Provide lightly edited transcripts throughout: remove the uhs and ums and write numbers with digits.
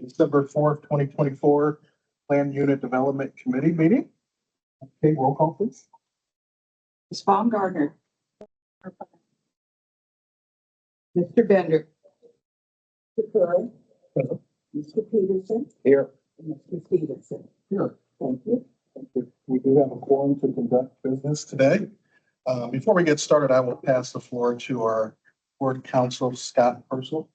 December 4th, 2024 Plan Unit Development Committee meeting. Okay, roll call please. Ms. Baumgartner. Mr. Bender. Mr. Curry. Hello. Mr. Peterson. Here. And Mr. Stevenson. Here. Thank you. Thank you. We do have a quorum to conduct business today. Before we get started, I will pass the floor to our board counsel, Scott Purcell.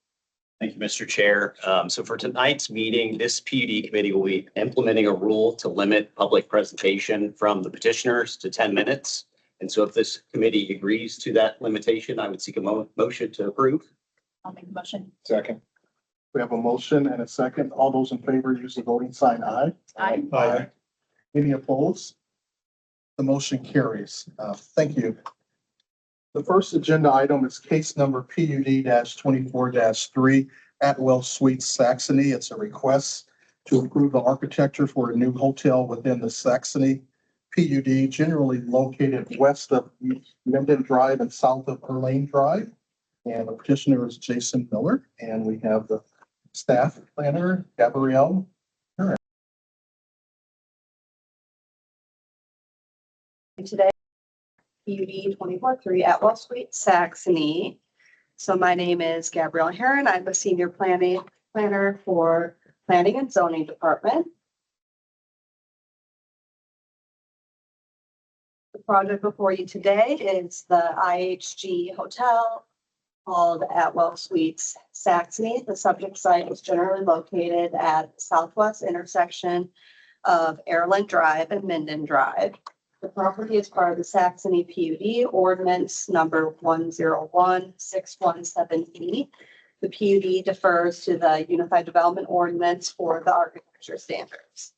Thank you, Mr. Chair. So for tonight's meeting, this PUD committee will be implementing a rule to limit public presentation from the petitioners to 10 minutes. And so if this committee agrees to that limitation, I would seek a motion to approve. I'll make the motion. Second. We have a motion and a second. All those in favor use the voting sign aye. Aye. Aye. Any opposed? The motion carries. Thank you. The first agenda item is case number PUD-24-3 Atwell Suites Saxony. It's a request to approve the architecture for a new hotel within the Saxony PUD, generally located west of Minden Drive and south of Erlane Drive. And the petitioner is Jason Miller, and we have the staff planner, Gabrielle. Today, PUD 24-3 Atwell Suites Saxony. So my name is Gabrielle Heron. I'm a senior planner for Planning and Zoning Department. The project before you today is the IHG Hotel called Atwell Suites Saxony. The subject site is generally located at the southwest intersection of Erlane Drive and Minden Drive. The property is part of the Saxony PUD ordinance number 101-617E. The PUD defers to the Unified Development Ordinance for the architecture standards.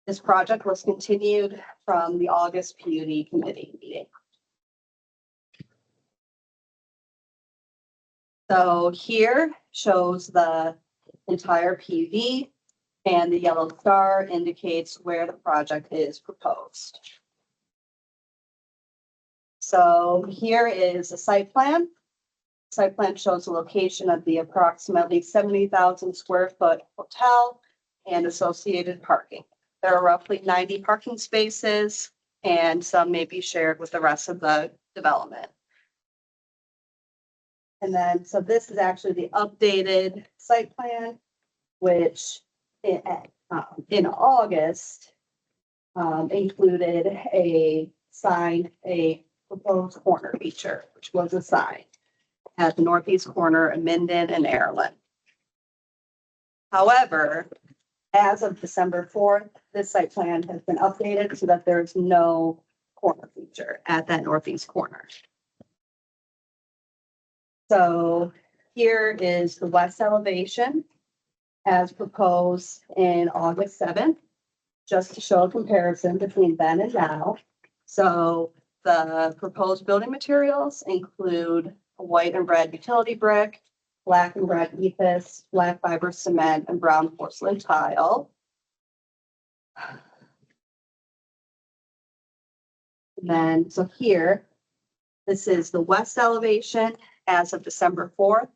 This project was continued from the August PUD committee meeting. So here shows the entire PUD, and the yellow star indicates where the project is proposed. So here is a site plan. Site plan shows the location of the approximately 70,000 square foot hotel and associated parking. There are roughly 90 parking spaces, and some may be shared with the rest of the development. And then, so this is actually the updated site plan, which in August included a proposed corner feature, which was a sign at the northeast corner of Minden and Erlane. However, as of December 4th, this site plan has been updated so that there's no corner feature at that northeast corner. So here is the west elevation as proposed in August 7th, just to show a comparison between then and now. So the proposed building materials include a white and red utility brick, black and red ephes, black fiber cement, and brown porcelain tile. And then, so here, this is the west elevation as of December 4th.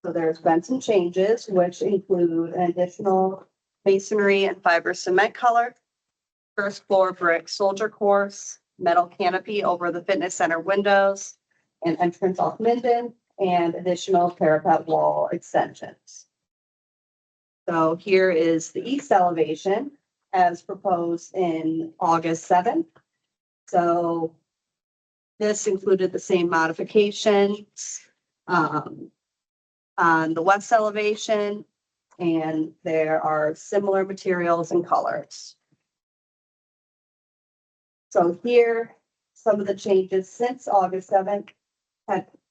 So there's been some changes, which include an additional masonry and fiber cement color, first floor brick soldier course, metal canopy over the fitness center windows, and entrance off Minden, and additional parapet wall extensions. So here is the east elevation as proposed in August 7th. So this included the same modifications on the west elevation, and there are similar materials and colors. So here, some of the changes since August 7th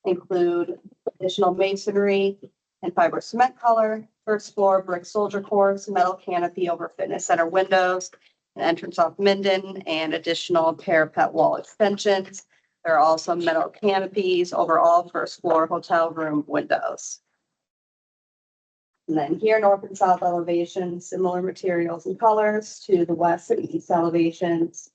include additional masonry and fiber cement color, first floor brick soldier course, metal canopy over fitness center windows, an entrance off Minden, and additional parapet wall extensions. There are also metal canopies over all first floor hotel room windows. And then here, north and south elevations, similar materials and colors to the west and east elevations.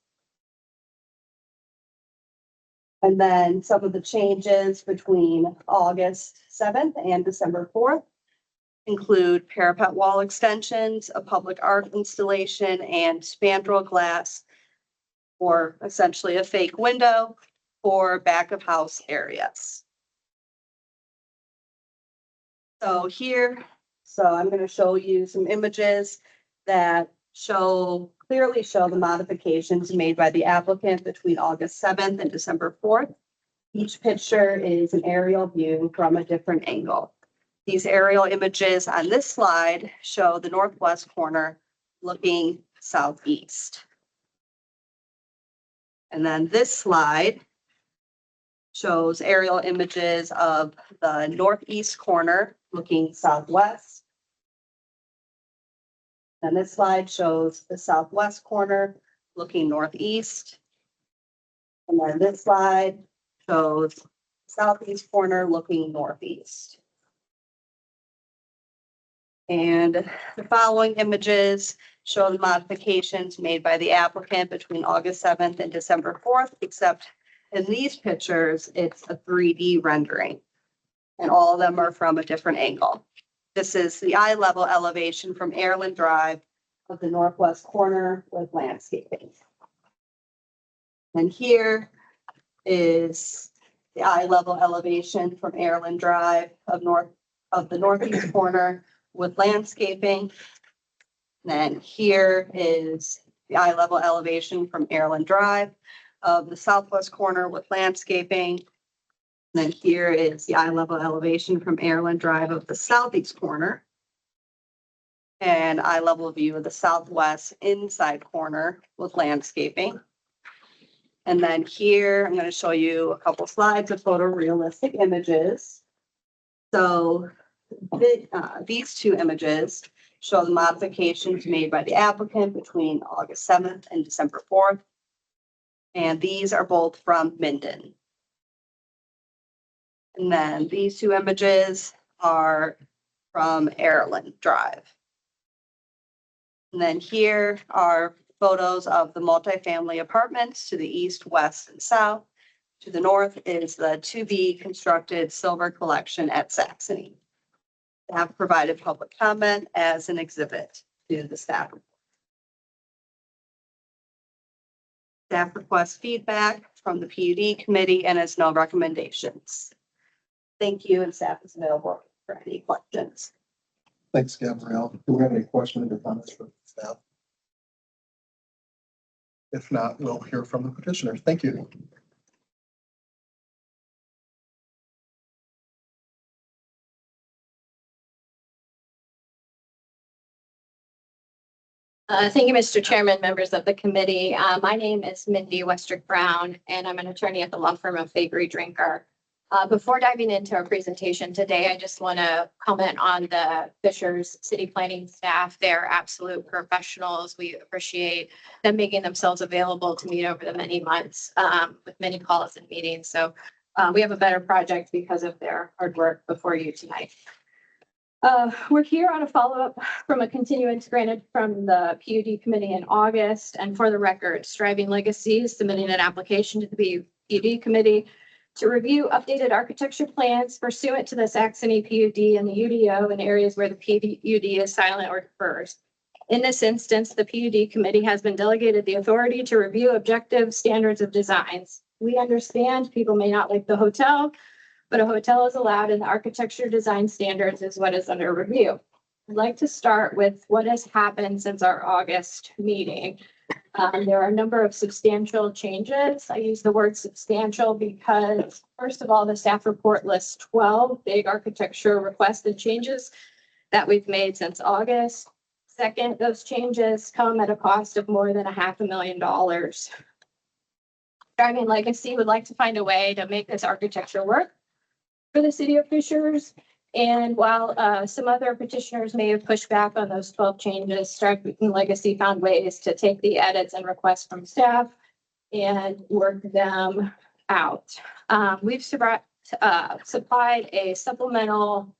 And then some of the changes between August 7th and December 4th include parapet wall extensions, a public art installation, and spandrel glass, or essentially a fake window for back of house areas. So I'm going to show you some images that clearly show the modifications made by the applicant between August 7th and December 4th. Each picture is an aerial view from a different angle. These aerial images on this slide show the northwest corner looking southeast. And then this slide shows aerial images of the northeast corner looking southwest. And this slide shows the southwest corner looking northeast. And then this slide shows southeast corner looking northeast. And the following images show the modifications made by the applicant between August 7th and December 4th, except in these pictures, it's a 3D rendering. And all of them are from a different angle. This is the eye level elevation from Airland Drive of the northwest corner with landscaping. And here is the eye level elevation from Airland Drive of the northeast corner with landscaping. And then here is the eye level elevation from Airland Drive of the southwest corner with landscaping. And then here is the eye level elevation from Airland Drive of the southeast corner. And eye level view of the southwest inside corner with landscaping. And then here, I'm going to show you a couple slides of photorealistic images. So these two images show the modifications made by the applicant between August 7th and December 4th. And these are both from Minden. And then these two images are from Airland Drive. And then here are photos of the multifamily apartments to the east, west, and south. To the north is the to-be constructed Silver Collection at Saxony. They have provided public comment as an exhibit to the staff report. Staff requests feedback from the PUD committee and has no recommendations. Thank you, and staff is available for any questions. Thanks, Gabrielle. Do we have any questions or comments for staff? If not, we'll hear from the petitioner. Thank you. Thank you, Mr. Chairman, members of the committee. My name is Mindy Westrick Brown, and I'm an attorney at the law firm of Fakery Drinker. Before diving into our presentation today, I just want to comment on the Fishers City Planning staff. They're absolute professionals. We appreciate them making themselves available to meet over the many months with many calls and meetings. So we have a better project because of their hard work before you tonight. We're here on a follow-up from a continuance granted from the PUD committee in August. And for the record, Striving Legacy is submitting an application to the PUD committee to review updated architecture plans pursuant to the Saxony PUD and the UDO in areas where the PUD is silent or defers. In this instance, the PUD committee has been delegated the authority to review objective standards of designs. We understand people may not like the hotel, but a hotel is allowed and the architecture design standards is what is under review. I'd like to start with what has happened since our August meeting. There are a number of substantial changes. I use the word substantial because, first of all, the staff report lists 12 big architecture requested changes that we've made since August. Second, those changes come at a cost of more than $500,000. Striving Legacy would like to find a way to make this architecture work for the city of Fishers. And while some other petitioners may have pushed back on those 12 changes, Striving Legacy found ways to take the edits and requests from staff and work them out. We've supplied a supplemental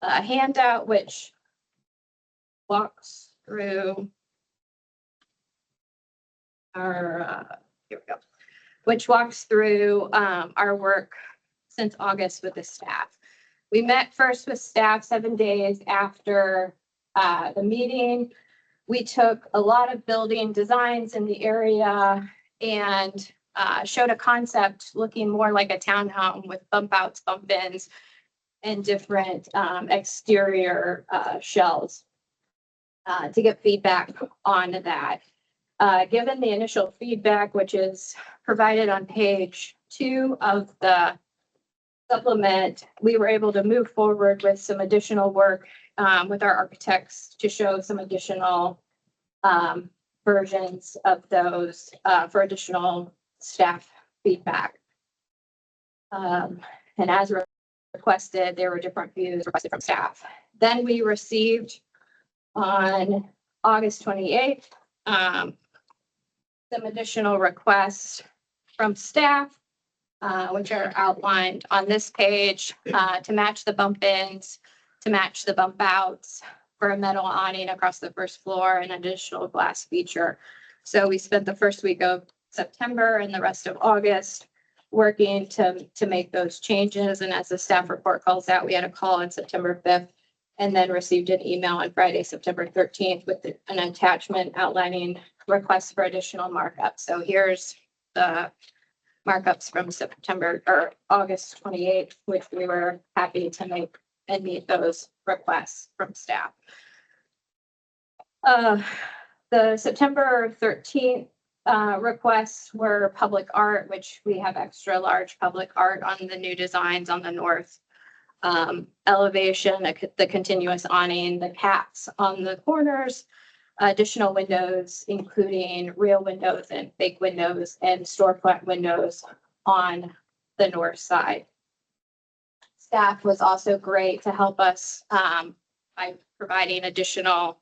handout which walks through our, here we go, which walks through our work since August with the staff. We met first with staff 7 days after the meeting. We took a lot of building designs in the area and showed a concept looking more like a townhome with bump outs, bump ins, and different exterior shells to get feedback on that. Given the initial feedback, which is provided on page 2 of the supplement, we were able to move forward with some additional work with our architects to show some additional versions of those for additional staff feedback. And as requested, there were different views requested from staff. Then we received on August 28th, some additional requests from staff, which are outlined on this page, to match the bump ins, to match the bump outs for a metal awning across the first floor and additional glass feature. So we spent the first week of September and the rest of August working to make those changes. And as the staff report calls out, we had a call on September 5th and then received an email on Friday, September 13th with an attachment outlining requests for additional markups. So here's the markups from September or August 28th, which we were happy to make and meet those requests from staff. The September 13th requests were public art, which we have extra large public art on the new designs on the north elevation, the continuous awning, the caps on the corners, additional windows, including real windows and fake windows and storefront windows on the north side. Staff was also great to help us by providing additional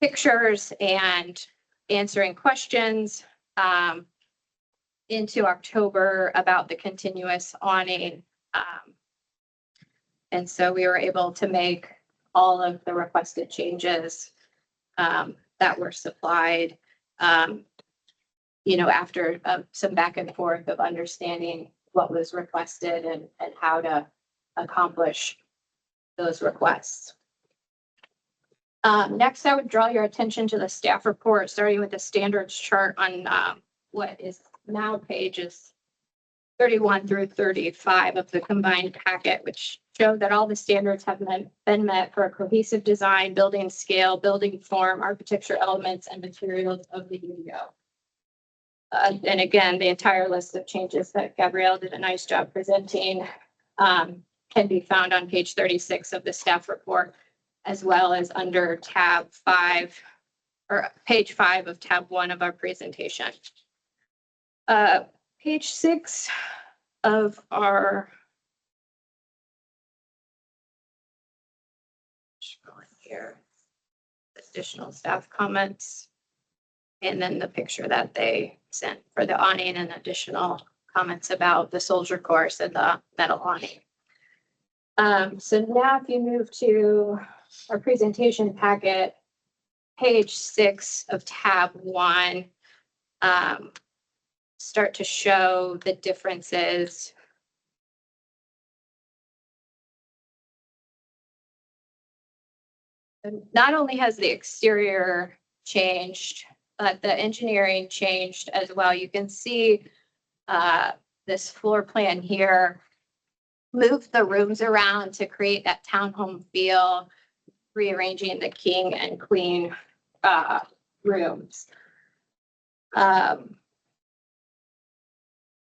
pictures and answering questions into October about the continuous awning. And so we were able to make all of the requested changes that were supplied, after some back and forth of understanding what was requested and how to accomplish those requests. Next, I would draw your attention to the staff report, starting with the standards chart on what is now pages 31 through 35 of the combined packet, which show that all the standards have been met for a cohesive design, building scale, building form, architecture elements, and materials of the UDO. And again, the entire list of changes that Gabrielle did a nice job presenting can be found on page 36 of the staff report, as well as under tab 5 or page 5 of tab 1 of our presentation. Page 6 of our here, additional staff comments, and then the picture that they sent for the awning and additional comments about the soldier course and the metal awning. So now if you move to our presentation packet, page 6 of tab 1, start to show the differences. And not only has the exterior changed, but the engineering changed as well. You can see this floor plan here, move the rooms around to create that townhome feel, rearranging the king and queen rooms.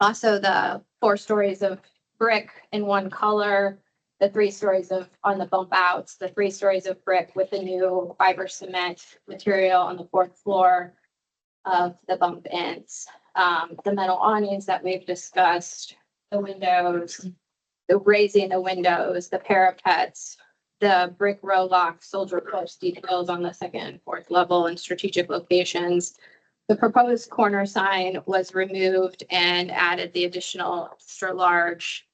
Also, the 4 stories of brick in one color, the 3 stories of on the bump outs, the 3 stories of brick with the new fiber cement material on the 4th floor of the bump ends. The metal awnings that we've discussed, the windows, the raising the windows, the parapets, the brick row lock, soldier post details on the 2nd and 4th level and strategic locations. The proposed corner sign was removed and added the additional extra large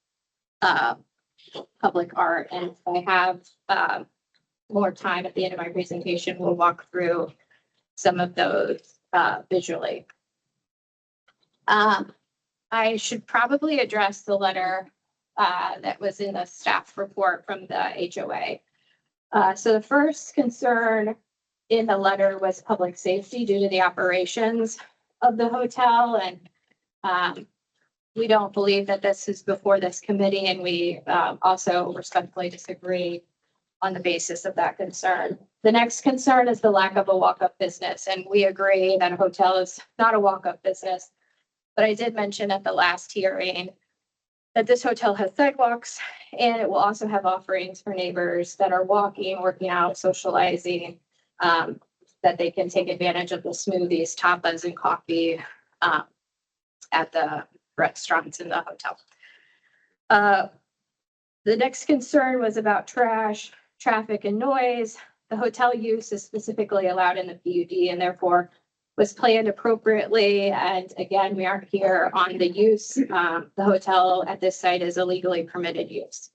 public art. And if I have more time at the end of my presentation, we'll walk through some of those visually. I should probably address the letter that was in the staff report from the HOA. So the first concern in the letter was public safety due to the operations of the hotel. And we don't believe that this is before this committee, and we also respectfully disagree on the basis of that concern. The next concern is the lack of a walk-up business, and we agree that a hotel is not a walk-up business. But I did mention at the last hearing that this hotel has sidewalks, and it will also have offerings for neighbors that are walking, working out, socializing, that they can take advantage of the smoothies, tapas, and coffee at the restaurants in the hotel. The next concern was about trash, traffic, and noise. The hotel use is specifically allowed in the PUD and therefore was planned appropriately. And again, we aren't here on the use. The hotel at this site is a legally permitted use.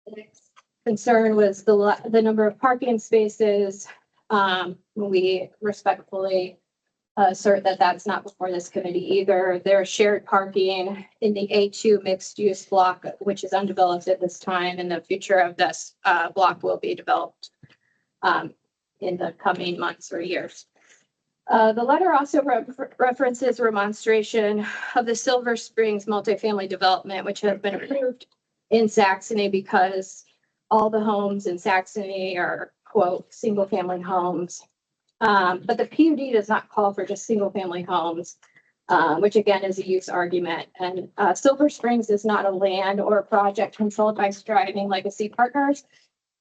The next concern was the number of parking spaces. We respectfully assert that that's not before this committee either. There's shared parking in the A2 mixed use block, which is undeveloped at this time, and the future of this block will be developed in the coming months or years. The letter also references remonstration of the Silver Springs multifamily development, which has been approved in Saxony because all the homes in Saxony are, quote, single family homes. But the PUD does not call for just single family homes, which again is a use argument. And Silver Springs is not a land or a project controlled by Striving Legacy Partners.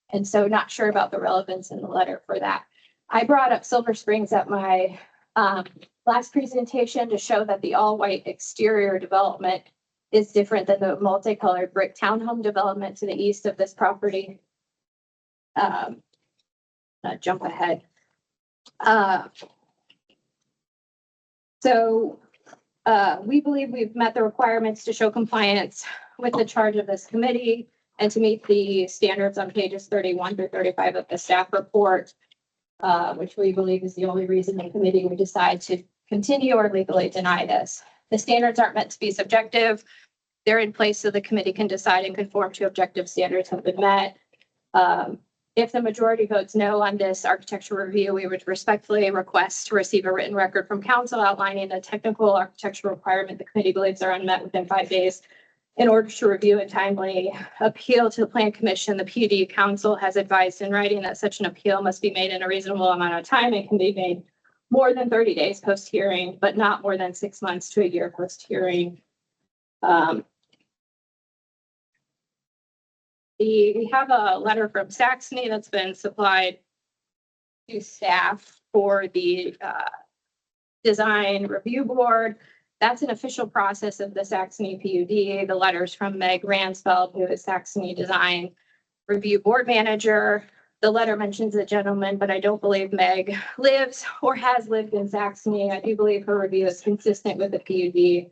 And so not sure about the relevance in the letter for that. I brought up Silver Springs at my last presentation to show that the all-white exterior development is different than the multicolored brick townhome development to the east of this property. Jump ahead. So we believe we've met the requirements to show compliance with the charge of this committee and to meet the standards on pages 31 through 35 of the staff report, which we believe is the only reason the committee would decide to continue or legally deny this. The standards aren't meant to be subjective. They're in place so the committee can decide and conform to objective standards have been met. If the majority votes no on this architectural review, we would respectfully request to receive a written record from council outlining the technical architectural requirement the committee believes are unmet within 5 days. In order to review and timely appeal to the Plan Commission, the PUD Council has advised in writing that such an appeal must be made in a reasonable amount of time and can be made more than 30 days post-hearing, but not more than 6 months to a year post-hearing. We have a letter from Saxony that's been supplied to staff for the design review board. That's an official process of the Saxony PUD. The letters from Meg Ransfeld, who is Saxony Design Review Board Manager. The letter mentions a gentleman, but I don't believe Meg lives or has lived in Saxony. I do believe her review is consistent with the PUD.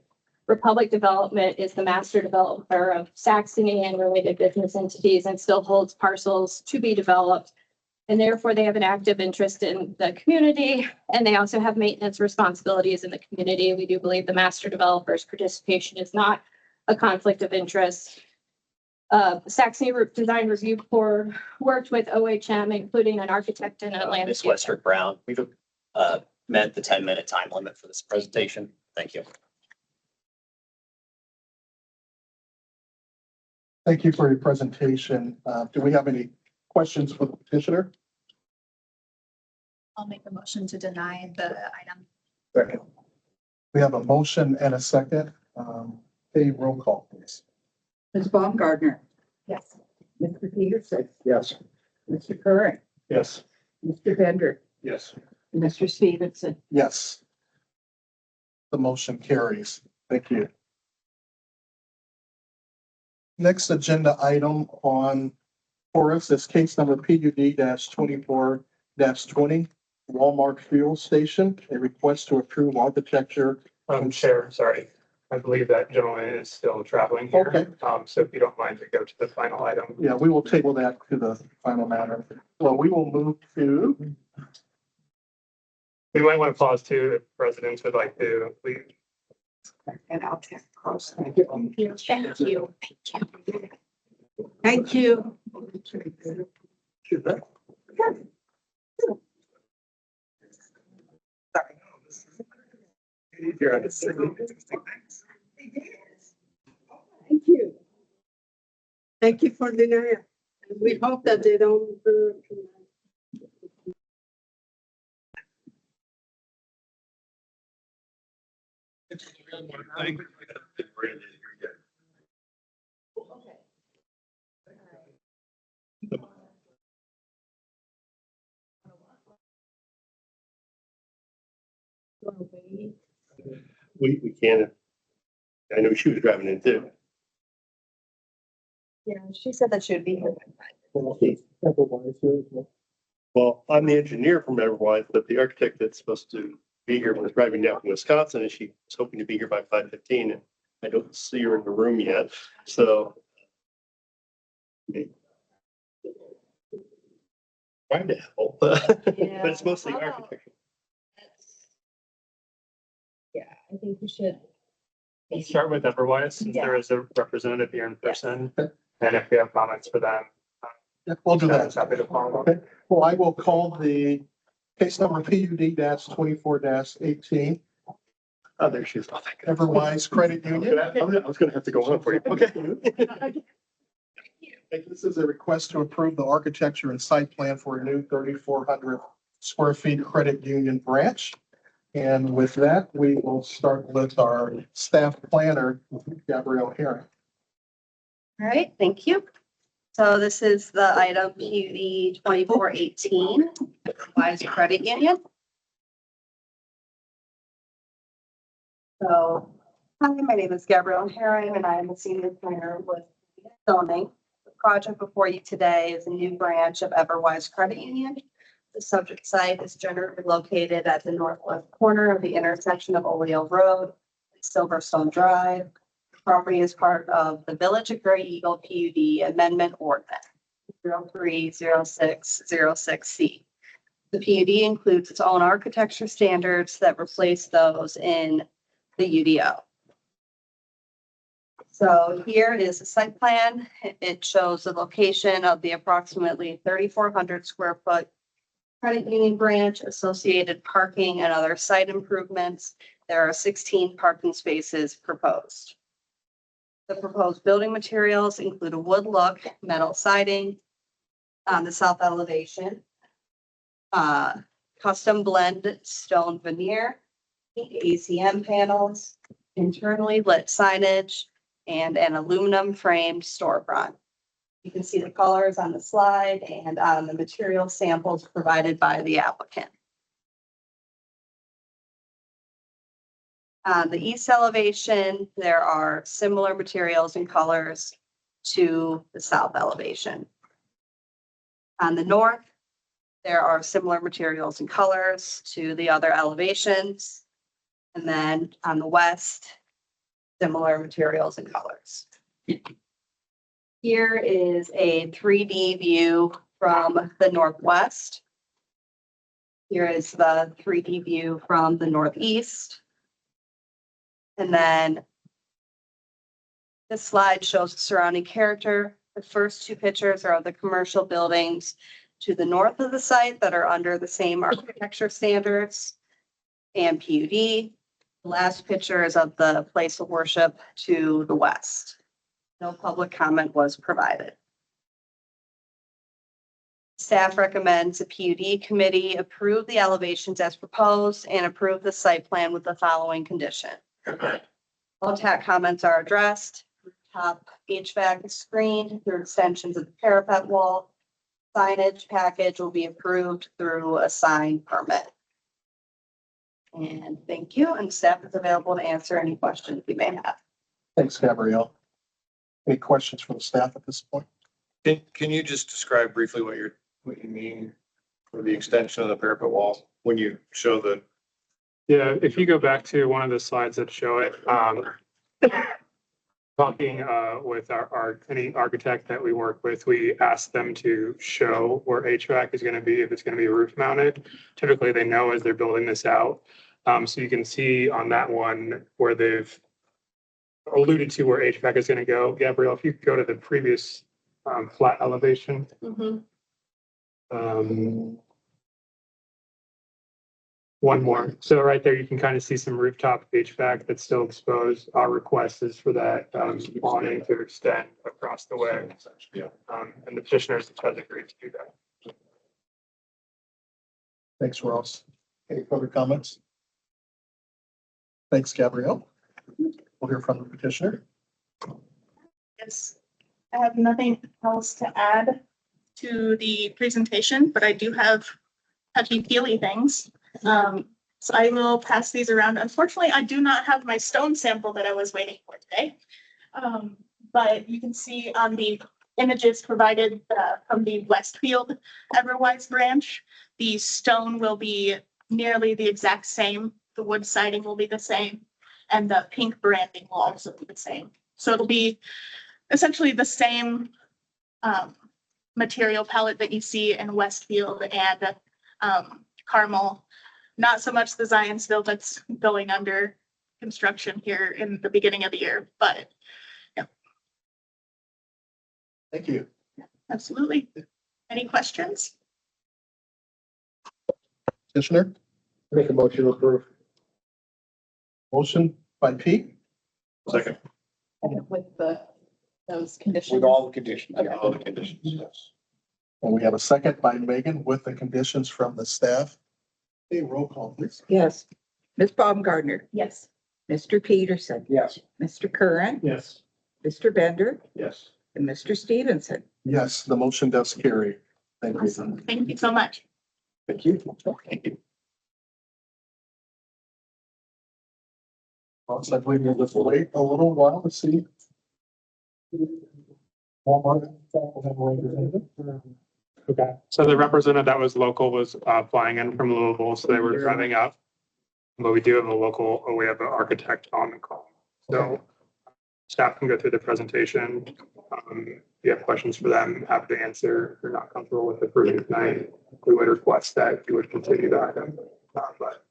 Republic Development is the master developer of Saxony and related business entities and still holds parcels to be developed. And therefore, they have an active interest in the community, and they also have maintenance responsibilities in the community. We do believe the master developer's participation is not a conflict of interest. Saxony Design Review Board worked with OHM, including an architect and a landscape. Ms. Westrick Brown, we've met the 10-minute time limit for this presentation. Thank you. Thank you for your presentation. Do we have any questions for the petitioner? I'll make a motion to deny the item. Second. We have a motion and a second. A roll call, please. Ms. Baumgartner. Yes. Mr. Peterson. Yes. Mr. Curran. Yes. Mr. Bender. Yes. Mr. Stevenson. Yes. The motion carries. Thank you. Next agenda item on for us is case number PUD-24-20, Walmart Fuel Station, a request to approve architecture. Chair, sorry. I believe that gentleman is still traveling here. Okay. So if you don't mind to go to the final item. Yeah, we will table that to the final matter. Well, we will move to, We might want to pause too if residents would like to leave. And I'll take across. Thank you. Thank you. Thank you. Thank you. Thank you for denying. We hope that they don't. We can't. I know she was driving in too. Yeah, she said that she would be here. Well, I'm the engineer from Everwise, but the architect that's supposed to be here was driving down from Wisconsin and she was hoping to be here by 5:15 and I don't see her in the room yet, so. Trying to help, but it's mostly Yeah. architecture. Yeah, I think we should. We'll start with Everwise, since there is a representative here in person, and if we have comments for them. Yeah, we'll do that. Happy to follow up. Okay, well, I will call the case number PUD-24-18, Oh, there she is. Oh, thank God. Everwise Credit Union. I was gonna have to go on for you. Okay. This is a request to approve the architecture and site plan for a new 3,400 square feet credit union branch. And with that, we will start with our staff planner, Gabrielle Herring. All right, thank you. So this is the item PUD 2418, Wise Credit Union. So, hi, my name is Gabrielle Herring and I am a senior planner with zoning. The project before you today is a new branch of Everwise Credit Union. The subject site is generally located at the northwest corner of the intersection of Oleo Road and Silverstone Drive. The property is part of the Village of Gray Eagle PUD Amendment Ordinance 030606C. The PUD includes its own architecture standards that replace those in the UDO. So here is a site plan. It shows the location of the approximately 3,400 square foot credit union branch, associated parking and other site improvements. There are 16 parking spaces proposed. The proposed building materials include a wood look metal siding on the south elevation, custom blend stone veneer, ACM panels, internally lit signage, and an aluminum framed storefront. You can see the colors on the slide and on the material samples provided by the applicant. On the east elevation, there are similar materials and colors to the south elevation. On the north, there are similar materials and colors to the other elevations. And then on the west, similar materials and colors. Here is a 3D view from the northwest. Here is the 3D view from the northeast. And then this slide shows the surrounding character. The first two pictures are of the commercial buildings to the north of the site that are under the same architecture standards and PUD. The last picture is of the place of worship to the west. No public comment was provided. Staff recommends the PUD committee approve the elevations as proposed and approve the site plan with the following condition. All TAC comments are addressed. Top HVAC is screened through extensions of the parapet wall. Signage package will be approved through a sign permit. And thank you, and staff is available to answer any questions you may have. Thanks, Gabrielle. Any questions from the staff at this point? Can you just describe briefly what you mean for the extension of the parapet wall when you show the? Yeah, if you go back to one of the slides that show it, talking with any architect that we work with, we ask them to show where HVAC is going to be, if it's going to be roof mounted. Typically, they know as they're building this out. So you can see on that one where they've alluded to where HVAC is gonna go. Gabrielle, if you could go to the previous flat elevation. Um, One more. So right there, you can kind of see some rooftop HVAC that's still exposed. Our request is for that awning to extend across the way. And the petitioners have agreed to do that. Thanks, Ross. Any further comments? Thanks, Gabrielle. We'll hear from the petitioner. Yes, I have nothing else to add to the presentation, but I do have touchy-feely things. So I will pass these around. Unfortunately, I do not have my stone sample that I was waiting for today. But you can see on the images provided from the Westfield Everwise branch, the stone will be nearly the exact same. The wood siding will be the same, and the pink branding will also be the same. So it'll be essentially the same material palette that you see in Westfield and Carmel. Not so much the Zionsville that's going under construction here in the beginning of the year, but Thank you. absolutely. Any questions? Petitioner, Make a motion to approve. motion by Pete, Second. With those conditions. With all the conditions. Yeah, all the conditions, yes. And we have a second by Megan with the conditions from the staff. Hey, roll call, please. Yes. Ms. Baumgartner, Yes. Mr. Peterson, Yes. Mr. Curran, Yes. Mr. Bender, Yes. and Mr. Stevenson. Yes, the motion does carry. Thank you. Awesome. Thank you so much. Thank you. Also, I believe we'll just wait a little while to see. Walmart. Okay, so the representative that was local was flying in from Louisville, so they were driving up. But we do have we have an architect on the call. So staff can go through the presentation. If you have questions for them, happy to answer. If you're not comfortable with approving tonight, we would request that you would continue the item. But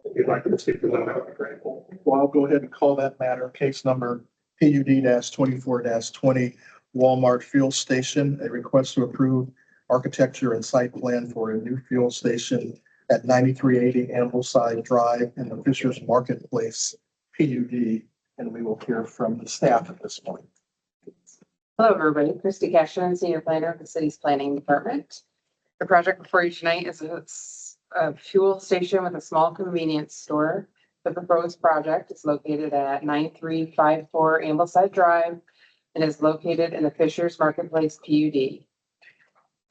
if you'd like to proceed with them, that would be great. Well, I'll go ahead and call that matter case number PUD 24 20 Walmart Fuel Station, a request to approve architecture and site plan for a new fuel station at 9380 Ambleside Drive in the Fishers Marketplace, PUD. And we will hear from the staff at this point. Hello, everybody. Christy Cashman, Senior Planner of the City's Planning Department. The project before you tonight is a fuel station with a small convenience store. The proposed project is located at 9354 Ambleside Drive and is located in the Fishers Marketplace PUD.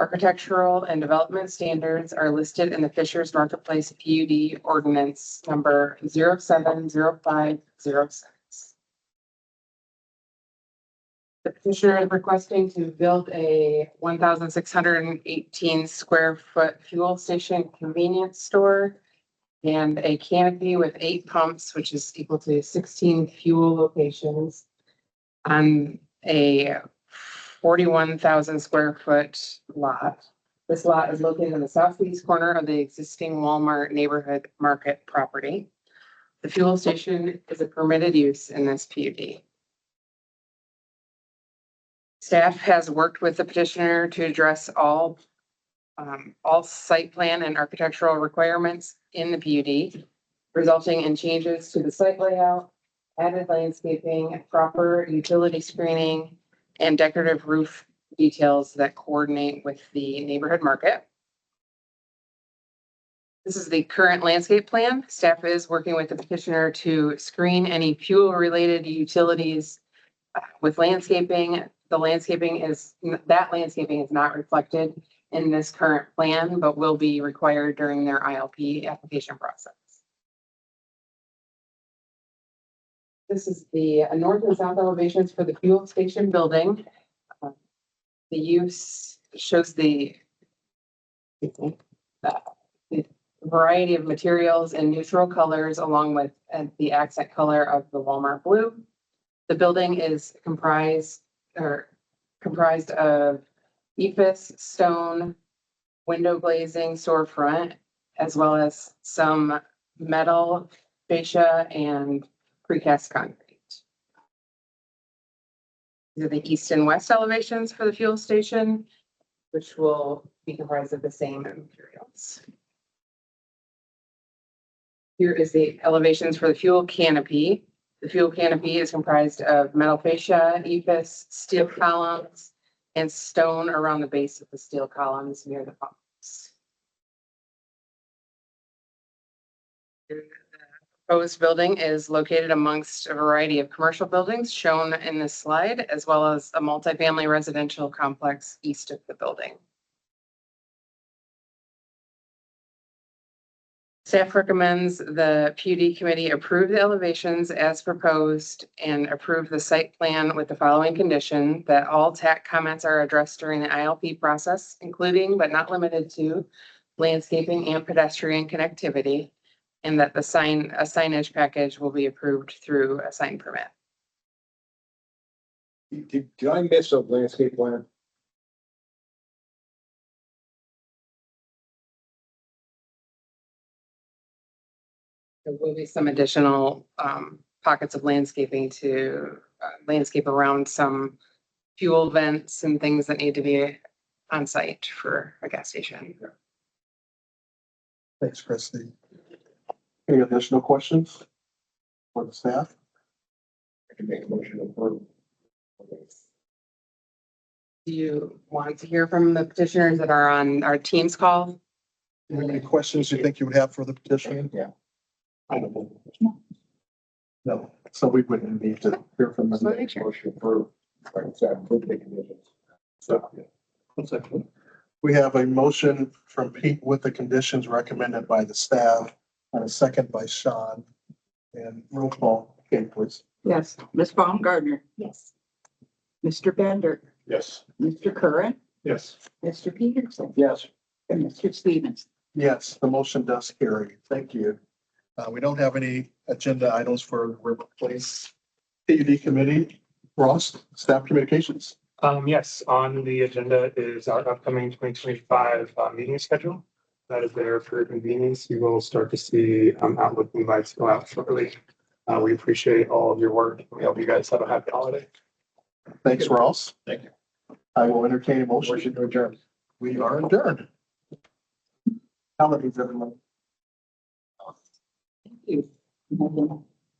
Architectural and development standards are listed in the Fishers Marketplace PUD ordinance number 070506. The petitioner is requesting to build a 1,618 square foot fuel station convenience store and a canopy with 8 pumps, which is equal to 16 fuel locations on a 41,000 square foot lot. This lot is located in the southeast corner of the existing Walmart neighborhood market property. The fuel station is a permitted use in this PUD. Staff has worked with the petitioner to address all site plan and architectural requirements in the PUD, resulting in changes to the site layout, added landscaping, proper utility screening, and decorative roof details that coordinate with the neighborhood market. This is the current landscape plan. Staff is working with the petitioner to screen any fuel-related utilities with landscaping. That landscaping is not reflected in this current plan, but will be required during their ILP application process. This is the north and south elevations for the fuel station building. The use shows the variety of materials in neutral colors along with the accent color of the Walmart blue. The building is comprised of ephes stone, window glazing storefront, as well as some metal, fascia, and precast concrete. These are the east and west elevations for the fuel station, which will be comprised of the same materials. Here is the elevations for the fuel canopy. The fuel canopy is comprised of metal fascia, EPIS, steel columns, and stone around the base of the steel columns near the pumps. The proposed building is located amongst a variety of commercial buildings shown in this slide, as well as a multifamily residential complex east of the building. Staff recommends the PUD committee approve the elevations as proposed and approve the site plan with the following condition: that all TAC comments are addressed during the ILP process, including but not limited to landscaping and pedestrian connectivity, and that a signage package will be approved through a sign permit. Did I miss a landscape plan? There will be some additional pockets of landscaping to landscape around some fuel vents and things that need to be on site for a gas station. Thanks, Christie. Any additional questions for the staff? I can make a motion to approve. Do you want to hear from the petitioners that are on our Teams call? Do you have any questions you think you would have for the petitioner? Yeah. I don't know. No, so we wouldn't need to hear from them. Motion approved. Like I said, approve the conditions. So, one second. We have a motion from Pete with the conditions recommended by the staff and a second by Sean. And roll call, okay, please. Yes. Ms. Baumgartner, Yes. Mr. Bender, Yes. Mr. Curran, Yes. Mr. Peterson, Yes. and Mr. Stevens. Yes, the motion does carry. Thank you. We don't have any agenda items for the River Place PUD committee. Ross, staff communications. Yes, on the agenda is our upcoming 2025 meeting schedule. That is there for your convenience. You will start to see Outlook invites go out shortly. We appreciate all of your work. We hope you guys have a happy holiday. Thanks, Ross. Thank you. I will entertain a motion. Motion to adjourn. We are adjourned. Holidays, everyone. Thank you.